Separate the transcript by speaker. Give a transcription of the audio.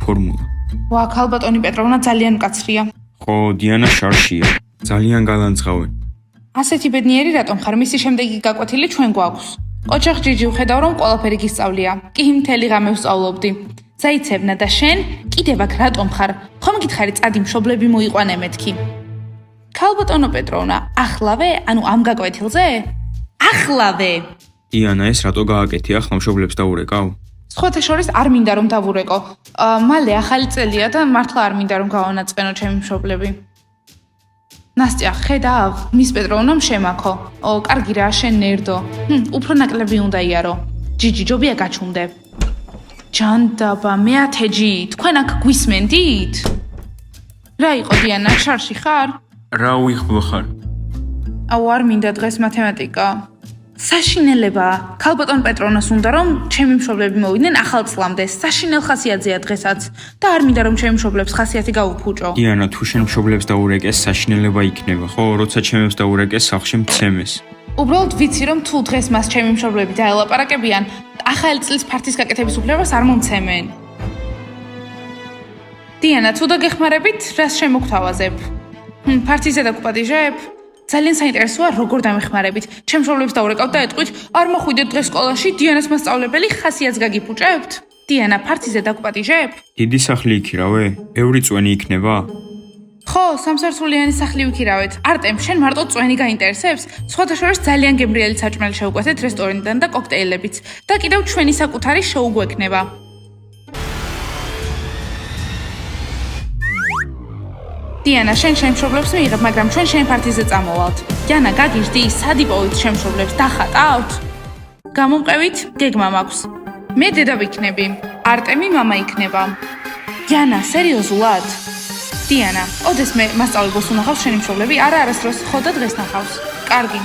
Speaker 1: ფორმულა.
Speaker 2: ვა, ქალბატონი პეტროვნა ძალიან მკაცრია.
Speaker 1: ხო, დიანა შარშია. ძალიან განაცხავენ.
Speaker 2: ასეთი ბედნიერი რატომ ხარ? მისი შემდეგი გაკვეთილი ჩვენ გვაქვს. ოჯახ ჯიჯი ვხედავ რომ ყველაფერი გისწავლია. კი მთელი ღამე ვსწავლობდი. საიცებნა და შენ კიდევ აქ რატომ ხარ? ხომ გითხარი წადი მშობლები მოიყვანე მეთქი. ქალბატონო პეტროვნა, ახლავე? ანუ ამ გაკვეთილზე? ახლავე!
Speaker 1: დიანა, ეს რატო გააკეთე? ახლა მშობლებს დაურეკავ?
Speaker 2: სხვათა შორის არ მინდა რომ დავურეკო. მალე ახალი წელია და მართლა არ მინდა რომ გავანაწყენო ჩემი მშობლები. ნასტია, ხედავ, მის პეტროვნამ შემაქო. კარგი რა, შენ ნერდო. უფრო ნაკლები უნდა იარო. ჯიჯი, ჯობია გაჩუმდე. ჯანდაბა, მეათეჯი, თქვენ აქ გვისმენდით? რა იყო დიანა, შარში ხარ?
Speaker 1: რა უიხბლო ხარ?
Speaker 2: აუ, არ მინდა დღეს მათემატიკა. საშინელება, ქალბატონ პეტროვნას უნდა რომ ჩემი მშობლები მოვიდნენ ახალ წლამდე. საშინელ ხასიათზეა დღესაც და არ მინდა რომ ჩემი მშობლებს ხასიათი გაუფუჭო.
Speaker 1: დიანა, თუ შენ მშობლებს დაურეკეს, საშინელება იქნება, ხო? როცა ჩემებს დაურეკეს, სახლში მცემეს.
Speaker 2: უბრალოდ ვიცი რომ თუ დღეს მას ჩემი მშობლები დაელაპარაკებიან, ახალი წლის ფართის გაკეთების უფლებას არ მომცემენ. დიანა, თუ დაგეხმარებით, რას შემოგთავაზებ? ფართიზე დაგუპატიჟებ? ძალიან საინტერესოა როგორ დამეხმარებით. ჩემ მშობლებს დაურეკავთ და ეტყვით, არ მოხვიდეთ დღეს სკოლაში, დიანას მასწავლებელი ხასიათს გაგიფუჭებთ? დიანა, ფართიზე დაგუპატიჟებ?
Speaker 1: დიდი სახლი იქირავე? ბევრი წვენი იქნება?
Speaker 2: ხო, სამსართულიანი სახლი ვიქირავეთ. არტემ, შენ მარტო წვენი გაინტერესებს? სხვათა შორის ძალიან გემრიელი საჭმელი შევუკვეთეთ რესტორნიდან და კოქტეილებიც. და კიდევ ჩვენი საკუთარი შოუ გვექნება. დიანა, შენ მშობლებს მიიღებ, მაგრამ ჩვენ შენ ფართიზე წამოვალთ. ჯანა, გაგიჟდი, სად იპოვეთ შენ მშობლებს? დახატავთ? გამომყევით, გეგმა მაქვს. მე დედა ვიქნები, არტემი მამა იქნება. ჯანა, სერიოზულად? დიანა, ოდეს მე მასწავლებელს უნახავს შენი მშობლები? არა, არასდროს, ხო და დღეს ნახავს. კარგი.